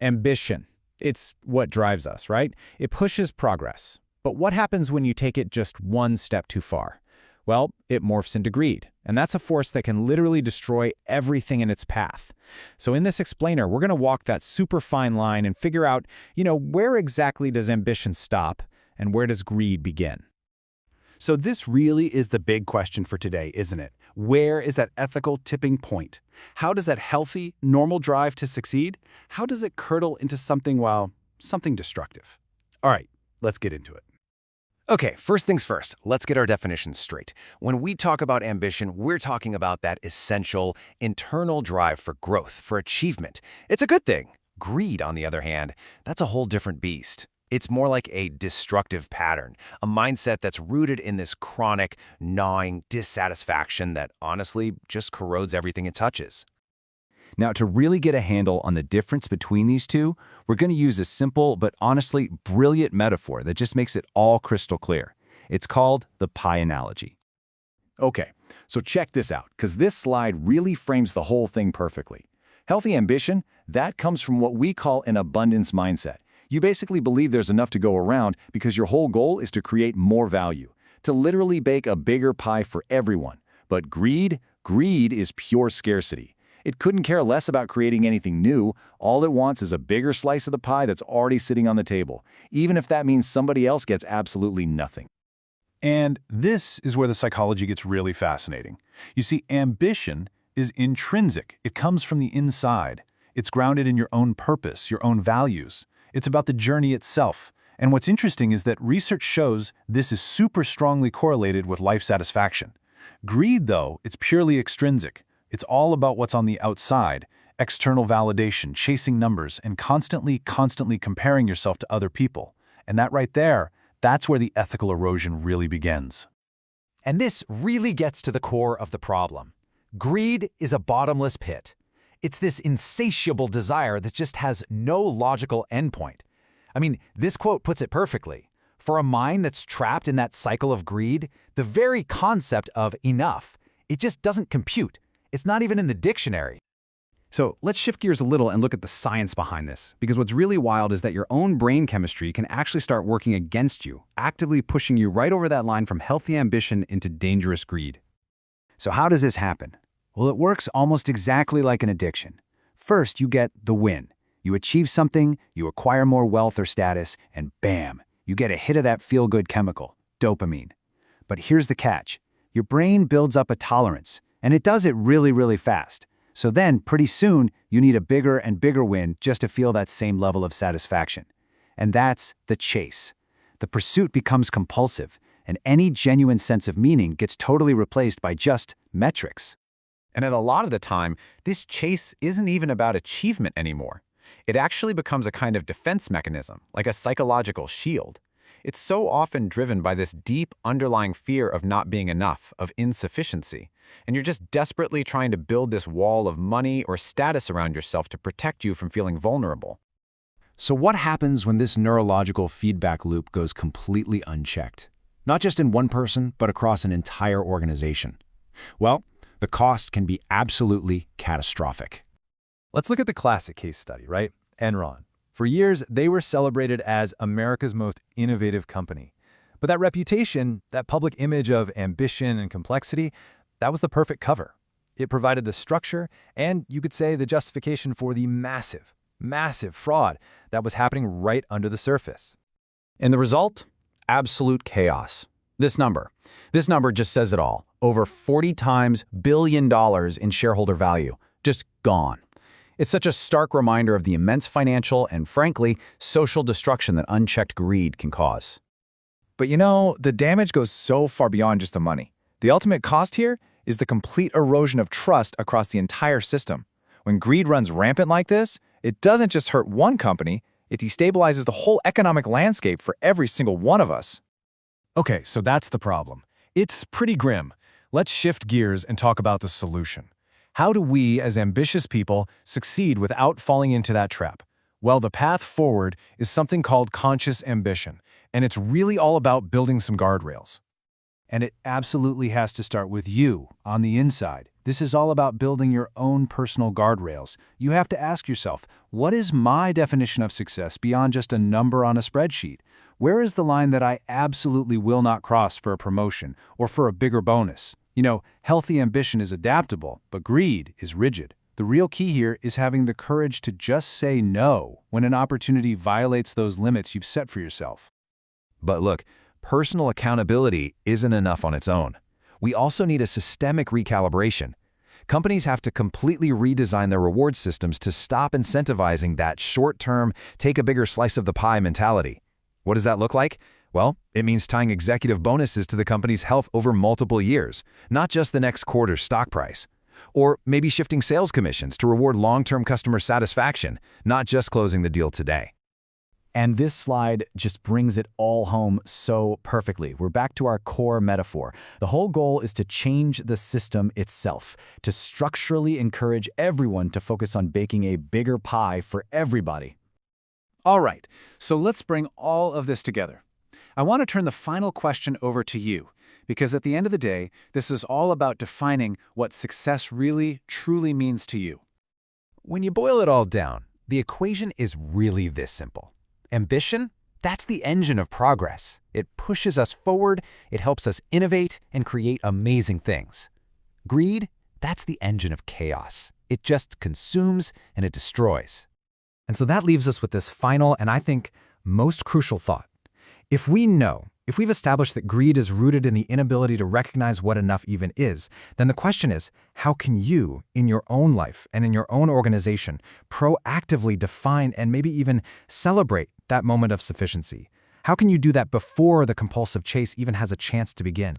Ambition. It's what drives us, right? It pushes progress. But what happens when you take it just one step too far? Well, it morphs into greed, and that's a force that can literally destroy everything in its path. So in this explainer, we're going to walk that super fine line and figure out, where exactly does ambition stop and where does greed begin? So this really is the big question for today, isn't it? Where is that ethical tipping point? How does that healthy, normal drive to succeed? How does it curdle into something, well, something destructive? All right, let's get into it. Okay, first things first, let's get our definitions straight. When we talk about ambition, we're talking about that essential, internal drive for growth, for achievement. It's a good thing. Greed, on the other hand, that's a whole different beast. It's more like a destructive pattern, a mindset that's rooted in this chronic, gnawing dissatisfaction that honestly just corrodes everything it touches. Now, to really get a handle on the difference between these two, we're going to use a simple but honestly brilliant metaphor that just makes it all crystal clear. It's called the pie analogy. Okay, so check this out, because this slide really frames the whole thing perfectly. Healthy ambition, that comes from what we call an abundance mindset. You basically believe there's enough to go around because your whole goal is to create more value, to literally bake a bigger pie for everyone. But greed is pure scarcity. It couldn't care less about creating anything new. All it wants is a bigger slice of the pie that's already sitting on the table, even if that means somebody else gets absolutely nothing. And this is where the psychology gets really fascinating. You see, ambition is intrinsic. It comes from the inside. It's grounded in your own purpose, your own values. It's about the journey itself. And what's interesting is that research shows this is super strongly correlated with life satisfaction. Greed, though, it's purely extrinsic. It's all about what's on the outside, external validation, chasing numbers, and constantly comparing yourself to other people. And that right there, that's where the ethical erosion really begins. And this really gets to the core of the problem. Greed is a bottomless pit. It's this insatiable desire that just has no logical endpoint. I mean, this quote puts it perfectly. For a mind that's trapped in that cycle of greed, the very concept of enough, it just doesn't compute. It's not even in the dictionary. So let's shift gears a little and look at the science behind this, because what's really wild is that your own brain chemistry can actually start working against you, actively pushing you right over that line from healthy ambition into dangerous greed. So how does this happen? Well, it works almost exactly like an addiction. First, you get the win. You achieve something, you acquire more wealth or status, and bam, you get a hit of that feel-good chemical, dopamine. But here's the catch. Your brain builds up a tolerance, and it does it really, really fast. So then, pretty soon, you need a bigger and bigger win just to feel that same level of satisfaction. And that's the chase. The pursuit becomes compulsive, and any genuine sense of meaning gets totally replaced by just metrics. And at a lot of the time, this chase isn't even about achievement anymore. It actually becomes a kind of defense mechanism, like a psychological shield. It's so often driven by this deep underlying fear of not being enough, of insufficiency. And you're just desperately trying to build this wall of money or status around yourself to protect you from feeling vulnerable. So what happens when this neurological feedback loop goes completely unchecked? Not just in one person, but across an entire organization. Well, the cost can be absolutely catastrophic. Let's look at the classic case study, right? Enron. For years, they were celebrated as America's most innovative company. But that reputation, that public image of ambition and complexity, that was the perfect cover. It provided the structure and, you could say, the justification for the massive fraud that was happening right under the surface. And the result? Absolute chaos. This number just says it all. Over 40 times billion dollars in shareholder value, just gone. It's such a stark reminder of the immense financial and, frankly, social destruction that unchecked greed can cause. But the damage goes so far beyond just the money. The ultimate cost here is the complete erosion of trust across the entire system. When greed runs rampant like this, it doesn't just hurt one company, it destabilizes the whole economic landscape for every single one of us. Okay, so that's the problem. It's pretty grim. Let's shift gears and talk about the solution. How do we, as ambitious people, succeed without falling into that trap? Well, the path forward is something called conscious ambition, and it's really all about building some guardrails. And it absolutely has to start with you, on the inside. This is all about building your own personal guardrails. You have to ask yourself, what is my definition of success beyond just a number on a spreadsheet? Where is the line that I absolutely will not cross for a promotion or for a bigger bonus? You know, healthy ambition is adaptable, but greed is rigid. The real key here is having the courage to just say no when an opportunity violates those limits you've set for yourself. But look, personal accountability isn't enough on its own. We also need a systemic recalibration. Companies have to completely redesign their reward systems to stop incentivizing that short-term, take a bigger slice of the pie mentality. What does that look like? Well, it means tying executive bonuses to the company's health over multiple years, not just the next quarter's stock price. Or maybe shifting sales commissions to reward long-term customer satisfaction, not just closing the deal today. And this slide just brings it all home so perfectly. We're back to our core metaphor. The whole goal is to change the system itself, to structurally encourage everyone to focus on baking a bigger pie for everybody. All right, so let's bring all of this together. I want to turn the final question over to you, because at the end of the day, this is all about defining what success really, truly means to you. When you boil it all down, the equation is really this simple. Ambition? That's the engine of progress. It pushes us forward, it helps us innovate and create amazing things. Greed? That's the engine of chaos. It just consumes and it destroys. And so that leaves us with this final and I think most crucial thought. If we've established that greed is rooted in the inability to recognize what enough even is, then the question is, how can you, in your own life and in your own organization, proactively define and maybe even celebrate that moment of sufficiency? How can you do that before the compulsive chase even has a chance to begin?